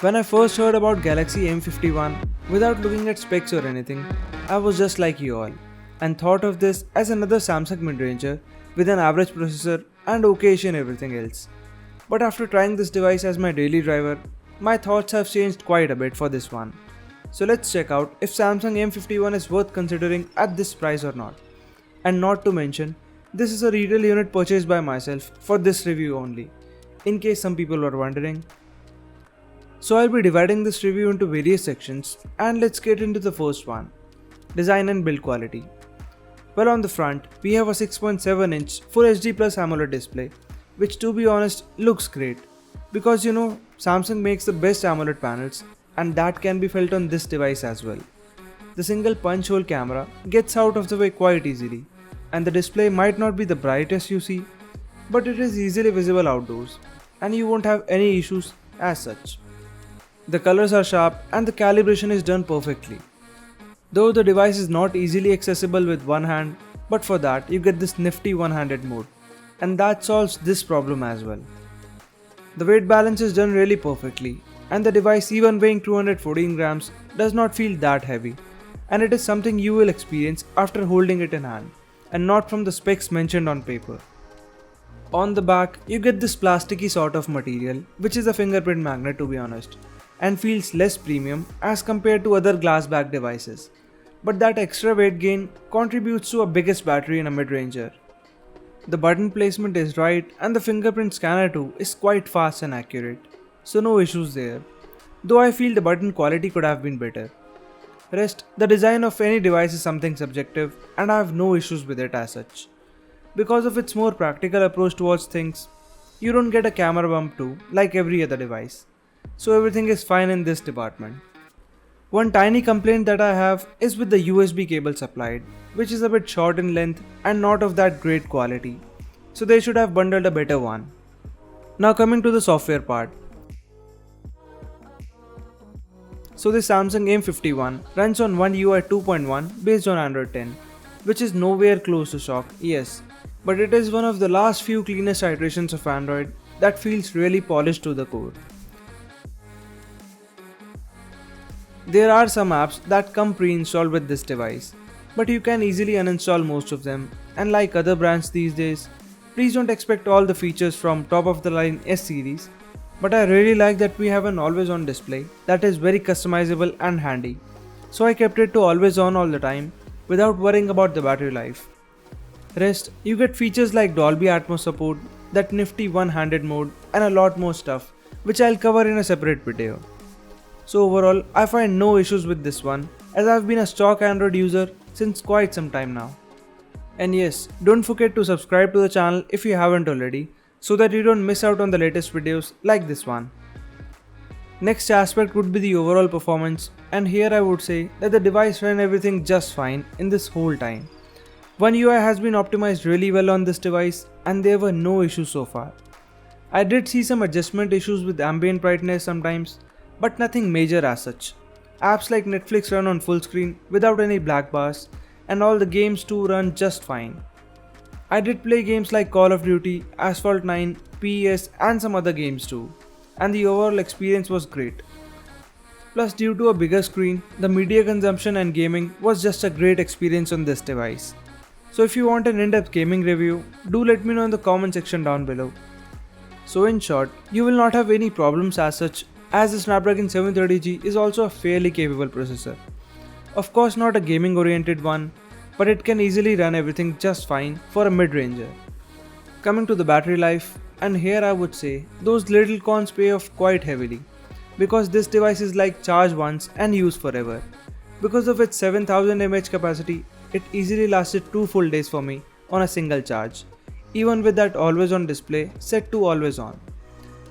When I first heard about Galaxy M51, without looking at specs or anything, I was just like you all, and thought of this as another Samsung mid-ranger with an average processor and okayish in everything else. But after trying this device as my daily driver, my thoughts have changed quite a bit for this one. So let's check out if Samsung M51 is worth considering at this price or not. And not to mention, this is a retail unit purchased by myself for this review only, in case some people were wondering. So I'll be dividing this review into various sections, and let's get into the first one, design and build quality. Well, on the front, we have a 6.7-inch Full HD Plus AMOLED display, which to be honest looks great, because Samsung makes the best AMOLED panels, and that can be felt on this device as well. The single punch hole camera gets out of the way quite easily, and the display might not be the brightest you see, but it is easily visible outdoors, and you won't have any issues as such. The colors are sharp and the calibration is done perfectly. Though the device is not easily accessible with one hand, but for that you get this nifty one-handed mode, and that solves this problem as well. The weight balance is done really perfectly, and the device, even weighing 214 grams, does not feel that heavy, and it is something you will experience after holding it in hand, and not from the specs mentioned on paper. On the back, you get this plasticky sort of material, which is a fingerprint magnet to be honest, and feels less premium as compared to other glass back devices. But that extra weight gain contributes to a biggest battery in a mid-ranger. The button placement is right and the fingerprint scanner too is quite fast and accurate, so no issues there. Though I feel the button quality could have been better. Rest, the design of any device is something subjective and I have no issues with it as such. Because of its more practical approach towards things, you don't get a camera bump too, like every other device. So everything is fine in this department. One tiny complaint that I have is with the USB cable supplied, which is a bit short in length and not of that great quality. So they should have bundled a better one. Now coming to the software part. So the Samsung M51 runs on One UI 2.1 based on Android 10, which is nowhere close to shock, yes, but it is one of the last few cleanest iterations of Android that feels really polished to the core. There are some apps that come pre-installed with this device, but you can easily uninstall most of them, and like other brands these days, please don't expect all the features from top of the line S series, but I really like that we have an always on display that is very customizable and handy, so I kept it to always on all the time without worrying about the battery life. Rest, you get features like Dolby Atmos support, that nifty one-handed mode, and a lot more stuff, which I'll cover in a separate video. So overall, I find no issues with this one, as I've been a stock Android user since quite some time now. And yes, don't forget to subscribe to the channel if you haven't already, so that you don't miss out on the latest videos like this one. Next aspect would be the overall performance, and here I would say that the device ran everything just fine in this whole time. One UI has been optimized really well on this device and there were no issues so far. I did see some adjustment issues with ambient brightness sometimes, but nothing major as such. Apps like Netflix run on full screen without any black bars, and all the games too run just fine. I did play games like Call of Duty, Asphalt 9, PES and some other games too, and the overall experience was great. Plus, due to a bigger screen, the media consumption and gaming was just a great experience on this device. So if you want an in-depth gaming review, do let me know in the comment section down below. So in short, you will not have any problems as such, as the Snapdragon 730G is also a fairly capable processor. Of course not a gaming oriented one, but it can easily run everything just fine for a mid-ranger. Coming to the battery life, and here I would say those little cons pay off quite heavily, because this device is like charge once and use forever. Because of its 7000 mAh capacity, it easily lasted 2 full days for me on a single charge, even with that always on display set to always on.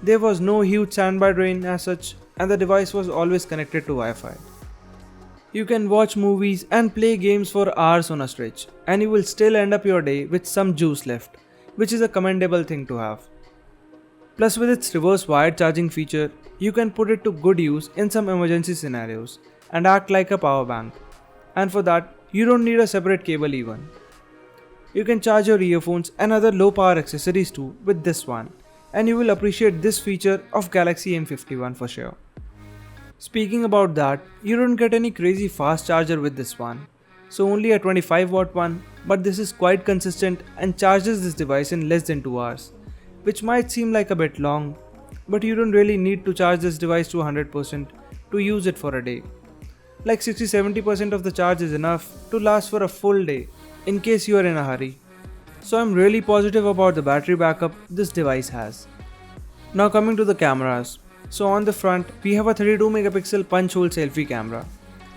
There was no huge standby drain as such, and the device was always connected to Wi-Fi. You can watch movies and play games for hours on a stretch, and you will still end up your day with some juice left, which is a commendable thing to have. Plus, with its reverse wired charging feature, you can put it to good use in some emergency scenarios and act like a power bank. And for that, you don't need a separate cable even. You can charge your earphones and other low power accessories too with this one, and you will appreciate this feature of Galaxy M51 for sure. Speaking about that, you don't get any crazy fast charger with this one. So only a 25 watt one, but this is quite consistent and charges this device in less than 2 hours, which might seem like a bit long, but you don't really need to charge this device to 100% to use it for a day. Like 60-70% of the charge is enough to last for a full day in case you are in a hurry. So I'm really positive about the battery backup this device has. Now coming to the cameras. So on the front we have a 32 megapixel punch hole selfie camera,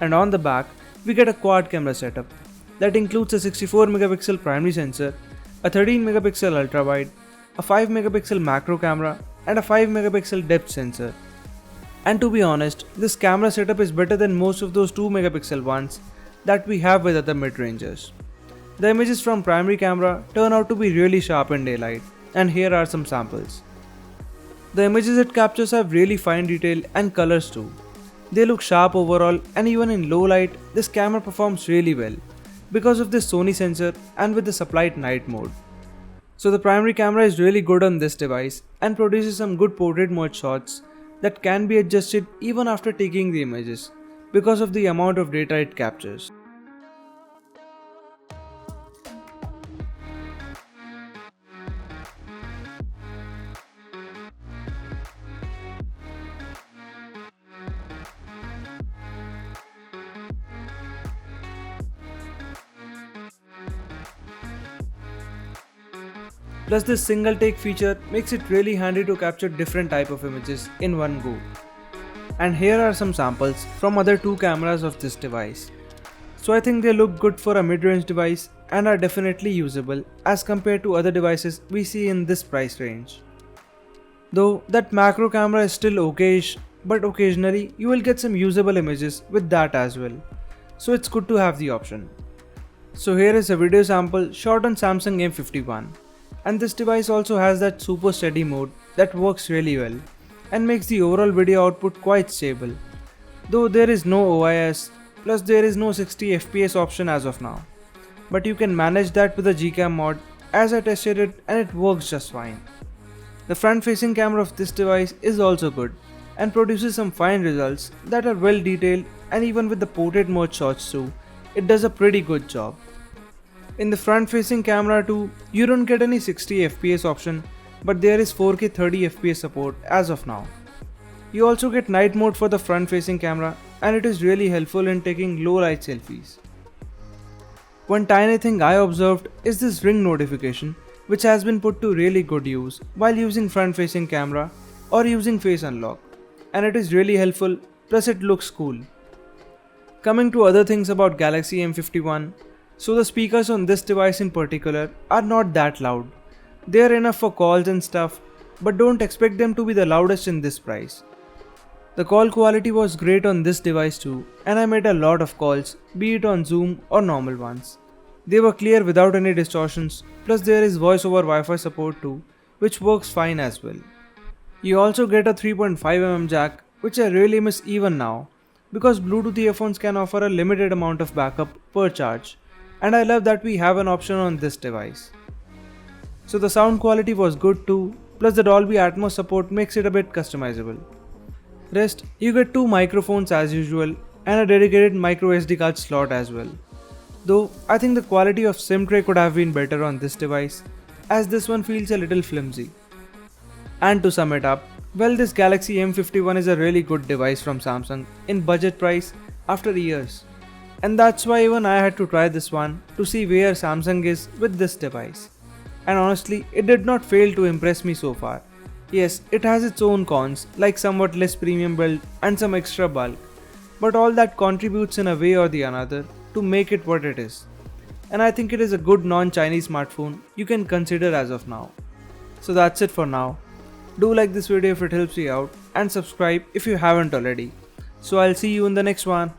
and on the back we get a quad camera setup that includes a 64 megapixel primary sensor, a 13 megapixel ultra wide, a 5 megapixel macro camera and a 5 megapixel depth sensor. And to be honest, this camera setup is better than most of those 2 megapixel ones that we have with other mid-rangers. The images from primary camera turn out to be really sharp in daylight, and here are some samples. The images it captures have really fine detail and colors too. They look sharp overall, and even in low light, this camera performs really well because of this Sony sensor and with the supplied night mode. So the primary camera is really good on this device and produces some good portrait mode shots that can be adjusted even after taking the images because of the amount of data it captures. Plus this single take feature makes it really handy to capture different type of images in one go. And here are some samples from other two cameras of this device. So I think they look good for a mid-range device and are definitely usable as compared to other devices we see in this price range. Though that macro camera is still okayish, but occasionally you will get some usable images with that as well. So it's good to have the option. So here is a video sample shot on Samsung M51. And this device also has that super steady mode that works really well and makes the overall video output quite stable. Though there is no OIS, plus there is no 60 FPS option as of now. But you can manage that with the Gcam mod, as I tested it and it works just fine. The front facing camera of this device is also good and produces some fine results that are well detailed, and even with the portrait mode shots too, it does a pretty good job. In the front facing camera too, you don't get any 60 FPS option, but there is 4K 30 FPS support as of now. You also get night mode for the front facing camera, and it is really helpful in taking low light selfies. One tiny thing I observed is this ring notification, which has been put to really good use while using front facing camera or using face unlock, and it is really helpful, plus it looks cool. Coming to other things about Galaxy M51, so the speakers on this device in particular are not that loud. They are enough for calls and stuff, but don't expect them to be the loudest in this price. The call quality was great on this device too, and I made a lot of calls, be it on Zoom or normal ones. They were clear without any distortions, plus there is voice over Wi-Fi support too, which works fine as well. You also get a 3.5mm jack, which I really miss even now, because Bluetooth earphones can offer a limited amount of backup per charge, and I love that we have an option on this device. So the sound quality was good too, plus the Dolby Atmos support makes it a bit customizable. Rest, you get two microphones as usual and a dedicated micro SD card slot as well. Though I think the quality of SIM tray could have been better on this device, as this one feels a little flimsy. And to sum it up, well, this Galaxy M51 is a really good device from Samsung in budget price after years. And that's why even I had to try this one to see where Samsung is with this device. And honestly, it did not fail to impress me so far. Yes, it has its own cons, like somewhat less premium build and some extra bulk, but all that contributes in a way or the another to make it what it is. And I think it is a good non-Chinese smartphone you can consider as of now. So that's it for now. Do like this video if it helps you out, and subscribe if you haven't already. So I'll see you in the next one.